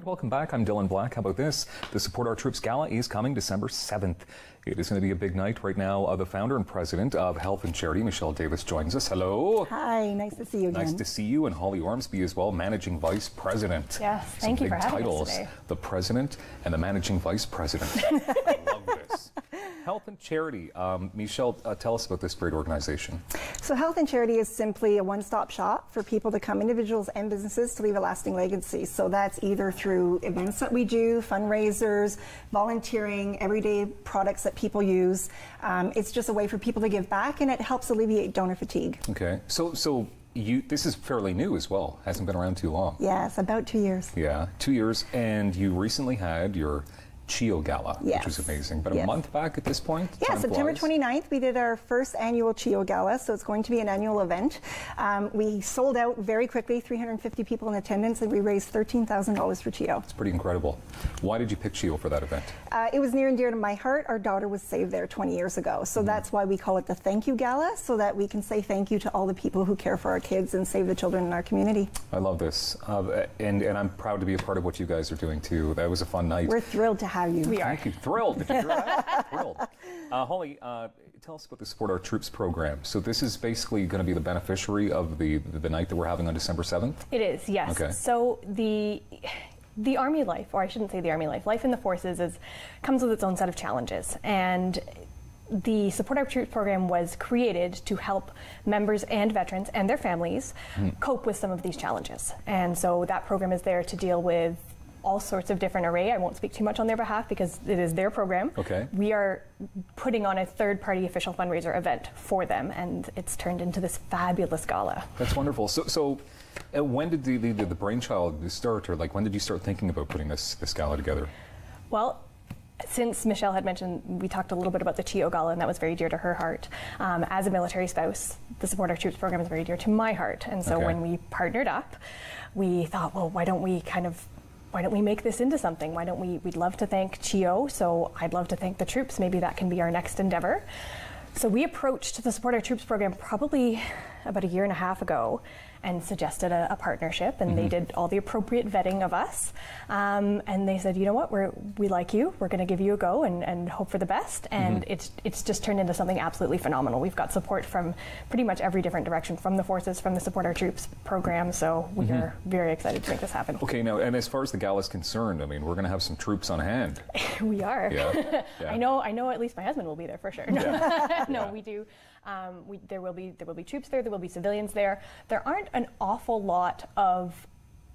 welcome back. I'm Dylan Black. How about this? The Support Our Troops Gala is coming December 7th. It is going to be a big night right now. The founder and president of Health and Charity, Michele Davis, joins us. Hello. Hi, nice to see you again. Nice to see you, and Holly Ormsby as well, managing vice president. Yes, thank you for having titles, us today. The president and the managing vice president. I love this. Health and Charity. Michele, tell us about this great organization. So Health and Charity is simply a one-stop shop for people to come, individuals and businesses, to leave a lasting legacy. So that's either through events that we do, fundraisers, volunteering, everyday products that people use. It's just a way for people to give back, and it helps alleviate donor fatigue. Okay, so this is fairly new as well. Hasn't been around too long. Yes, about 2 years. Yeah, 2 years, and you recently had your CHEO Gala, yes. which was amazing. But a month back at this point? Yeah, September 29th, we did our first annual CHEO Gala, so it's going to be an annual event. We sold out very quickly, 350 people in attendance, and we raised $13,000 for CHEO. It's pretty incredible. Why did you pick CHEO for that event? It was near and dear to my heart. Our daughter was saved there 20 years ago, so that's why we call it the Thank You Gala, so that we can say thank you to all the people who care for our kids and save the children in our community. I love this, and I'm proud to be a part of what you guys are doing too. That was a fun night. We're thrilled to have you. We are. Thank you. Thrilled. Did you hear that? Thrilled. Holly, tell us about the Support Our Troops program. So this is basically going to be the beneficiary of the night that we're having on December 7th? It is, yes. Okay. So the Army life, or I shouldn't say the Army life in the forces comes with its own set of challenges. And the Support Our Troops program was created to help members and veterans and their families cope with some of these challenges. And so that program is there to deal with all sorts of different array. I won't speak too much on their behalf because it is their program. Okay. We are putting on a third-party official fundraiser event for them, and it's turned into this fabulous gala. That's wonderful. So when did the brainchild start, or like when did you start thinking about putting this gala together? Well, since Michele had mentioned, we talked a little bit about the CHEO Gala, and that was very dear to her heart. As a military spouse, the Support Our Troops program is very dear to my heart, and so when we partnered up, we thought, well, why don't we make this into something? We'd love to thank CHEO, so I'd love to thank the troops. Maybe that can be our next endeavor. So we approached the Support Our Troops program probably about a year and a half ago and suggested a partnership, and they did all the appropriate vetting of us. And they said, you know what, we like you, we're going to give you a go and hope for the best. And it's just turned into something absolutely phenomenal. We've got support from pretty much every different direction, from the forces, from the Support Our Troops program, so we are very excited to make this happen. Okay, now, and as far as the gala is concerned, I mean, we're going to have some troops on hand. We are. Yeah. Yeah. I know at least my husband will be there for sure. No, we do. There will be troops there. There will be civilians there. There aren't an awful lot of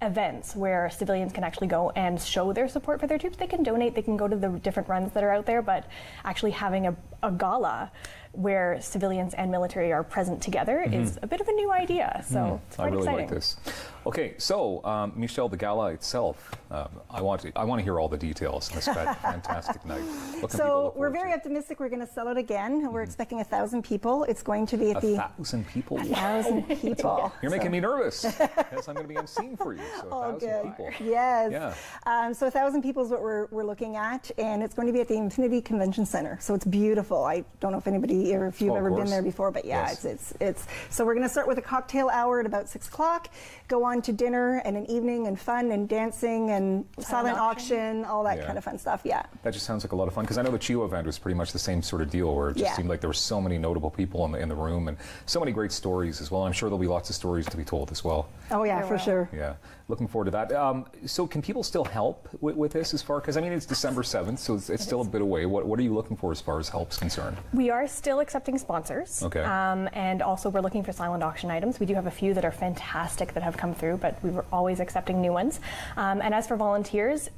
events where civilians can actually go and show their support for their troops. They can donate. They can go to the different runs that are out there. But actually having a gala where civilians and military are present together is a bit of a new idea. So it's quite exciting. I really like this. Okay, so Michele, the gala itself, I want to hear all the details on this fantastic night. So we're very optimistic we're going to sell it again. We're expecting 1,000 people. It's going to be at the 1,000 people. 1,000 people. You're making me nervous. Yes, I'm going to be emceeing for you. So 1,000 people. Yes. Yeah. So 1,000 people is what we're looking at, and it's going to be at the Infinity Convention Center. So it's beautiful. I don't know if anybody or if you've ever been there before, but yeah, it's. So we're going to start with a cocktail hour at about 6 o'clock. Go on to dinner and an evening and fun and dancing and silent auction, all that kind of fun stuff. Yeah. That just sounds like a lot of fun, because I know the CHEO event was pretty much the same sort of deal, where it just seemed like there were so many notable people in the room and so many great stories as well. I'm sure there'll be lots of stories to be told as well. Oh yeah, for sure. Yeah, looking forward to that. So can people still help with this as far, because I mean it's December 7th, so it's still a bit away. What are you looking for as far as help's concerned? We are still accepting sponsors. Okay. And also we're looking for silent auction items. We do have a few that are fantastic that have come through, but we were always accepting new ones. And as for volunteers,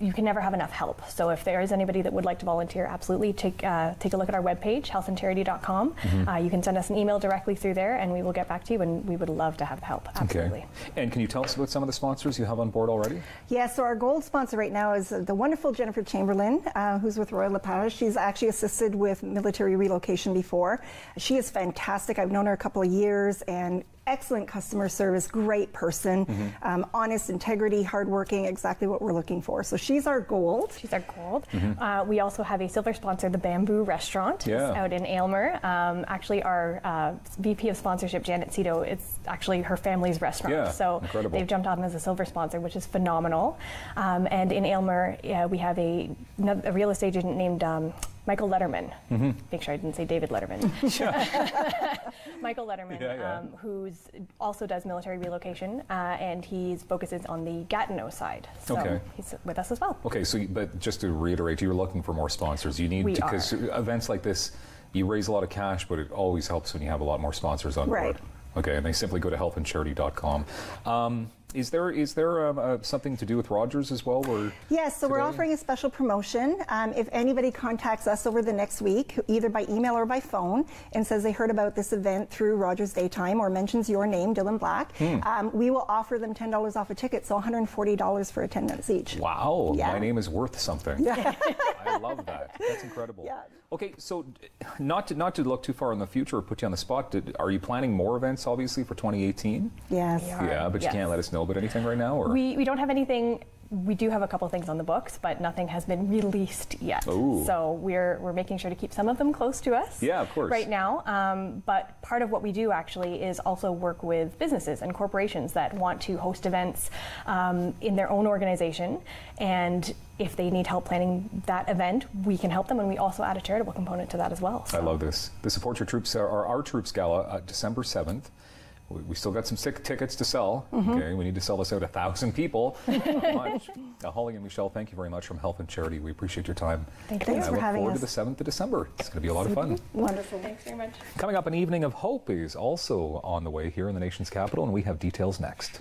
you can never have enough help. So if there is anybody that would like to volunteer, absolutely take a look at our webpage, healthandcharity.com. You can send us an email directly through there, and we will get back to you, and we would love to have help. Absolutely. Okay. And can you tell us about some of the sponsors you have on board already? Yeah, so our gold sponsor right now is the wonderful Jennifer Chamberlain, who's with Royal LePage. She's actually assisted with military relocation before. She is fantastic. I've known her a couple of years, and excellent customer service, great person, honest, integrity, hardworking, exactly what we're looking for. So she's our gold. She's our gold. We also have a silver sponsor, the Bamboo Restaurant, out in Aylmer. Actually, our VP of sponsorship, Janet Cito, it's actually her family's restaurant. So incredible. They've jumped on as a silver sponsor, which is phenomenal. And in Aylmer, we have a real estate agent named Michael Letterman. Make sure I didn't say David Letterman. Michael Letterman, who also does military relocation, and he focuses on the Gatineau side. So he's with us as well. Okay, so but just to reiterate, you're looking for more sponsors. You need because events like this, you raise a lot of cash, but it always helps when you have a lot more sponsors on board. Okay, and they simply go to healthandcharity.com. Is there something to do with Rogers as well? Or yes, so we're offering a special promotion. If anybody contacts us over the next week, either by email or by phone, and says they heard about this event through Rogers Daytime or mentions your name, Dylan Black, we will offer them $10 off a ticket, so $140 for 10 minutes each. Wow, my name is worth something. I love that. That's incredible. Okay, so not to look too far in the future or put you on the spot, are you planning more events, obviously, for 2018? Yes. Yeah, but you can't let us know about anything right now? Or? We don't have anything. We do have a couple things on the books, but nothing has been released yet. Ooh. So we're making sure to keep some of them close to us. Yeah, of course. Right now, but part of what we do actually is also work with businesses and corporations that want to host events in their own organization, and if they need help planning that event, we can help them, and we also add a charitable component to that as well. So. I love this. The Support Your Troops, our Troops Gala, December 7th. We still got some tickets to sell. Okay, we need to sell this out 1,000 people. Not much. Holly and Michelle, thank you very much from Health and Charity. We appreciate your time. Thanks for having us. I look forward to the 7th of December. It's going to be a lot of fun. Wonderful. Thanks very much. Coming up, an evening of hope is also on the way here in the nation's capital, and we have details next.